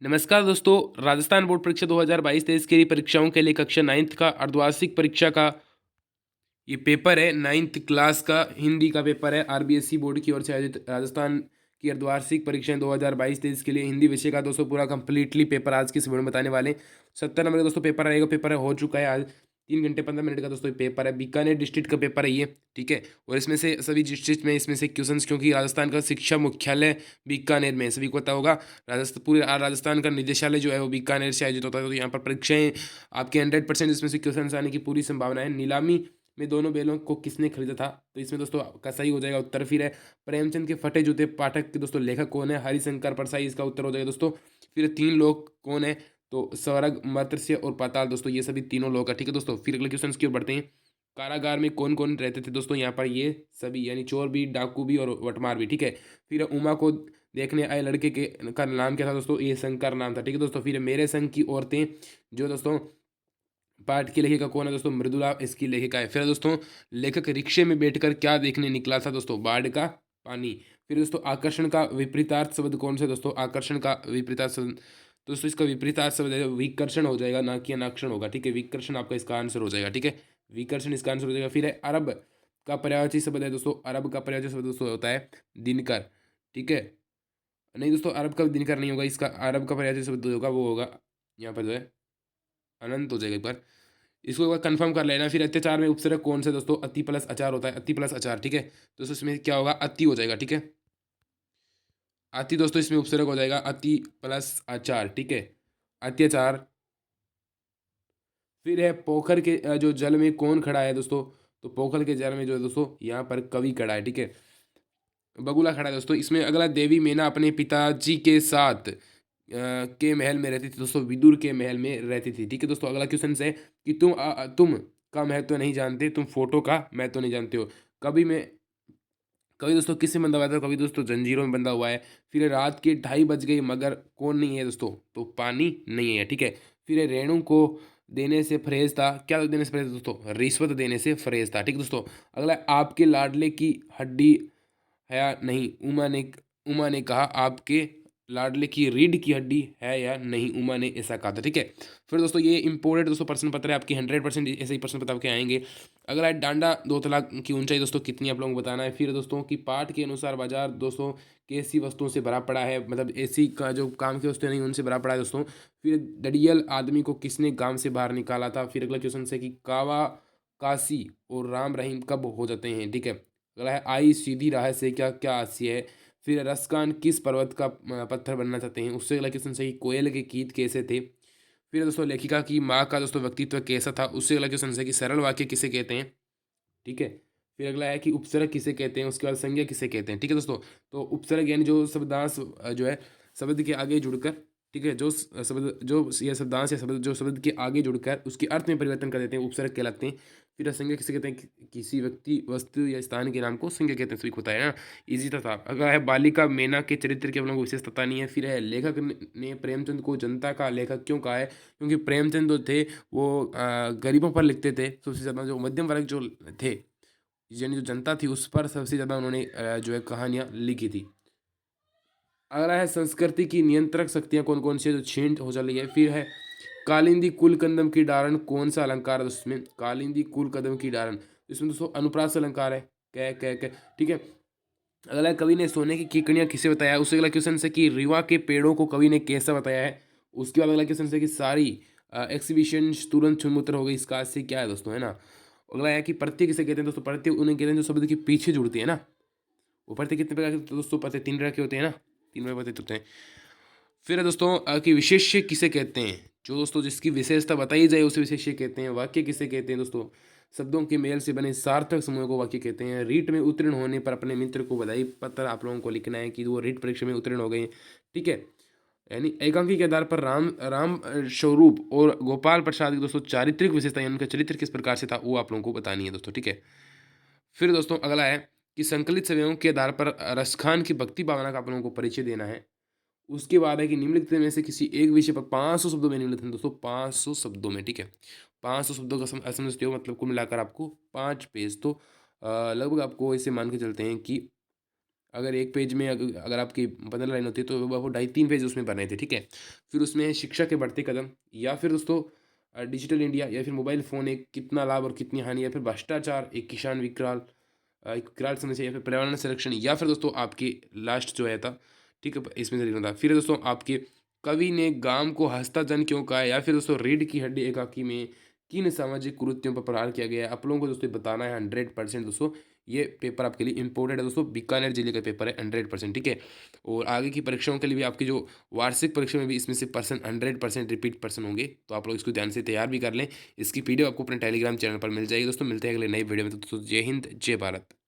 नमस्कार दोस्तों, राजस्थान बोर्ड परीक्षा 2022-23 के लिए परीक्षाओं के लिए कक्षा 9th का अर्धवार्षिक परीक्षा का ये पेपर है। 9th क्लास का हिंदी का पेपर है। आरबीएसई बोर्ड की ओर से आयोजित राजस्थान की अर्धवार्षिक परीक्षाएं 2022-23 के लिए हिंदी विषय का दोस्तों पूरा कंप्लीटली पेपर आज की इस वीडियो में बताने वाले हैं। 70 नंबर का दोस्तों पेपर रहेगा। पेपर हो चुका है आज। 3 घंटे 15 मिनट का दोस्तों ये पेपर है। बीकानेर डिस्ट्रिक्ट का पेपर है ये, ठीक है। और इसमें से सभी डिस्ट्रिक्ट में इसमें से क्वेश्चंस, क्योंकि राजस्थान का शिक्षा मुख्यालय बीकानेर में, सभी को पता होगा। राजस्थान, पूरे राजस्थान का निदेशालय जो है वो बीकानेर से आयोजित होता है। तो यहाँ पर परीक्षाएं आपके 100% इसमें से क्वेश्चन आने की पूरी संभावना है। नीलामी में दोनों बैलों को किसने खरीदा था, तो इसमें दोस्तों का सही हो जाएगा उत्तर। फिर है प्रेमचंद के फटे जूते पाठक के दोस्तों लेखक कौन है, हरिशंकर परसाई, इसका उत्तर हो जाएगा दोस्तों। फिर 3 लोग कौन है, तो स्वर्ग, मत्स्य और पाताल, दोस्तों ये सभी तीनों लोग है, ठीक है दोस्तों। फिर अगले क्वेश्चन की ओर बढ़ते हैं। कारागार में कौन कौन रहते थे दोस्तों, यहाँ पर ये सभी, यानी चोर भी, डाकू भी और वटमार भी, ठीक है। फिर उमा को देखने आए लड़के के का नाम क्या था दोस्तों, ये शंकर नाम था, ठीक है दोस्तों। फिर मेरे संग की औरतें, जो दोस्तों पाठ की लेखिका कौन है दोस्तों, मृदुला इसकी लेखिका है। फिर दोस्तों लेखक रिक्शे में बैठकर क्या देखने निकला था दोस्तों, बाढ़ का पानी। फिर दोस्तों आकर्षण का विपरीतार्थ शब्द कौन सा दोस्तों, आकर्षण का विपरीतार्थ शब्द, दोस्तों इसका विपरीतार्थ शब्द है विकर्षण हो जाएगा, ना कि अनाकर्षण होगा, ठीक है। विकर्षण आपका इसका आंसर हो जाएगा, ठीक है। विकर्षण इसका आंसर हो जाएगा। फिर है अरब का पर्यायवाची शब्द है दोस्तों, अरब का पर्यायवाची शब्द दोस्तों होता है दिनकर, ठीक है। नहीं दोस्तों, अरब का दिनकर नहीं होगा, इसका अरब का पर्यायवाची शब्द होगा, वो होगा यहाँ पर जो है अनंत हो जाएगा एक बार। इसको एक बार कंफर्म कर लेना। फिर अत्याचार में उपसर्ग कौन सा दोस्तों, अति प्लस आचार होता है, अति प्लस आचार, ठीक है। दोस्तों इसमें क्या होगा, अति हो जाएगा, ठीक है। अति दोस्तों इसमें उपसर्ग हो जाएगा, अति प्लस आचार, ठीक है, अत्याचार। फिर है पोखर के जो जल में कौन खड़ा है दोस्तों, तो पोखर के जल में जो है दोस्तों यहाँ पर कवि खड़ा है, ठीक है, बगुला खड़ा है दोस्तों। इसमें अगला, देवी मैना अपने पिताजी के साथ के महल में रहती थी दोस्तों, विदुर के महल में रहती थी, ठीक है दोस्तों। अगला क्वेश्चन है कि तुम का महत्व तो नहीं जानते, तुम फोटो का महत्व तो नहीं जानते हो। कभी में कभी दोस्तों किससे बंधा हुआ था, कभी दोस्तों जंजीरों में बंधा हुआ है। फिर रात के 2:30 बज गए मगर कौन नहीं है दोस्तों, तो पानी नहीं है, ठीक है। फिर रेणु को देने से फरेज था, क्या देने से फरेज था दोस्तों, रिश्वत देने से फरेज था, ठीक है दोस्तों। अगला, आपके लाडले की हड्डी है या नहीं, उमा ने कहा आपके लाडले की रीढ़ की हड्डी है या नहीं, उमा ने ऐसा कहा था, ठीक है। फिर दोस्तों ये इंपोर्टेड दोस्तों प्रश्न पत्र है आपकी, 100% ऐसे ही प्रश्न पत्र के आएंगे। अगला है डांडा दो तला की ऊंचाई दोस्तों कितनी, आप लोगों को बताना है। फिर दोस्तों की पाठ के अनुसार बाजार दोस्तों कैसी वस्तुओं से भरा पड़ा है, मतलब एसी का जो काम की वस्तुएं नहीं उनसे भरा पड़ा है दोस्तों। फिर दड़ियल आदमी को किसने गांव से बाहर निकाला था। फिर अगला क्वेश्चन है कि कावा काशी और राम रहीम कब हो जाते हैं, ठीक है। अगला है आई सीधी राह से क्या क्या हास्य है। फिर रसकान किस पर्वत का पत्थर बनना चाहते हैं, उससे अगला क्वेश्चन है कि कोयल के गीत कैसे थे। फिर दोस्तों लेखिका की माँ का दोस्तों व्यक्तित्व कैसा था, उससे अगला क्वेश्चन है कि सरल वाक्य किसे कहते हैं, ठीक है। फिर अगला है कि उपसर्ग किसे कहते हैं, उसके बाद संज्ञा किसे कहते हैं, ठीक है दोस्तों। तो उपसर्ग यानी जो शब्दांश जो है शब्द के आगे जुड़कर, ठीक है, जो शब्द जो यह शब्दांश या शब्द जो शब्द के आगे जुड़कर उसके अर्थ में परिवर्तन कर देते हैं, उपसर्ग कहलाते हैं। फिर संज्ञा किसे कहते हैं, किसी व्यक्ति, वस्तु या स्थान के नाम को संज्ञा कहते हैं, सभी को होता है ना, इजी था। अगला है बालिका मेना के चरित्र के हम लोग को विशेष पता नहीं है। फिर है लेखक ने प्रेमचंद को जनता का लेखक क्यों कहा है, क्योंकि प्रेमचंद जो थे वो गरीबों पर लिखते थे सबसे ज़्यादा, जो मध्यम वर्ग जो थे, यानी जो जनता थी उस पर सबसे ज़्यादा उन्होंने जो है कहानियाँ लिखी थी। अगला है संस्कृति की नियंत्रक शक्तियाँ कौन कौन सी है, जो छींट हो चली है। फिर है कालिंदी कुल कदम की डारण कौन सा अलंकार है उसमें, कालिंदी कुल कदम की डारण, इसमें दोस्तों अनुप्रास अलंकार है, कह, ठीक है। अगला है कवि ने सोने की कीकड़ियाँ किसे बताया है, उससे अगला क्वेश्चन है कि रीवा के पेड़ों को कवि ने कैसा बताया है। उसके बाद अगला क्वेश्चन है कि सारी एग्जीबिशन तुरंत छुमंतर हो गई, इसका से क्या है दोस्तों, है ना। अगला है कि प्रत्यय किसे कहते हैं दोस्तों, प्रत्यय उन्हें कहते हैं जो शब्द के पीछे जुड़ती है ना। वो प्रत्यय कितने प्रकार के दोस्तों, प्रत्यय 3 तरह के होते हैं ना, 3 प्रकार होते हैं। फिर है दोस्तों कि विशेष्य किसे कहते हैं, जो दोस्तों जिसकी विशेषता बताई जाए उसे विशेष्य कहते हैं। वाक्य किसे कहते हैं दोस्तों, शब्दों के मेल से बने सार्थक समूह को वाक्य कहते हैं। रीट में उत्तीर्ण होने पर अपने मित्र को बधाई पत्र आप लोगों को लिखना है कि वो रीट परीक्षा में उत्तीर्ण हो गए, ठीक है। यानी एकांकी के आधार पर राम राम स्वरूप और गोपाल प्रसाद की दोस्तों चारित्रिक विशेषताएं, उनका चरित्र किस प्रकार से था, वो आप लोगों को बतानी है दोस्तों, ठीक है। फिर दोस्तों अगला है कि संकलित सवयों के आधार पर रसखान की भक्ति भावना का आप लोगों को परिचय देना है। उसके बाद है कि निम्नलिखित में से किसी एक विषय पर 500 शब्दों में, निम्नलिखित दोस्तों 500 शब्दों में, ठीक है। 500 शब्दों का समझते हो, मतलब कुल मिलाकर आपको 5 पेज, तो लगभग आपको इसे मान के चलते हैं कि अगर एक पेज में अगर आपकी 15 लाइन होती है तो वो 2.5-3 पेज उसमें बने थे, ठीक है। फिर उसमें शिक्षा के बढ़ते कदम, या फिर दोस्तों डिजिटल इंडिया, या फिर मोबाइल फ़ोन एक कितना लाभ और कितनी हानि, या फिर भ्रष्टाचार, एक किसान एक विकराल समस्या, या फिर पर्यावरण संरक्षण, या फिर दोस्तों आपकी लास्ट जो है था, ठीक है, इसमें से लिखना था। फिर दोस्तों आपके कवि ने गाम को हँसता जन क्यों कहा है, या फिर दोस्तों रीढ़ की हड्डी एकाकी में किन सामाजिक कुरीतियों पर प्रहार किया गया है। आप लोगों को दोस्तों बताना है 100% दोस्तों। ये पेपर आपके लिए इंपॉर्टेंट है दोस्तों, बीकानेर जिले का पेपर है 100%, ठीक है। और आगे की परीक्षाओं के लिए भी आपकी जो वार्षिक परीक्षा में भी इसमें से पर्सन 100% रिपीट पर्सन होंगे, तो आप लोग इसको ध्यान से तैयार भी कर लें। इसकी पीडीएफ आपको अपने टेलीग्राम चैनल पर मिल जाएगी दोस्तों। मिलते हैं अगले नई वीडियो में, तो दोस्तों जय हिंद, जय भारत।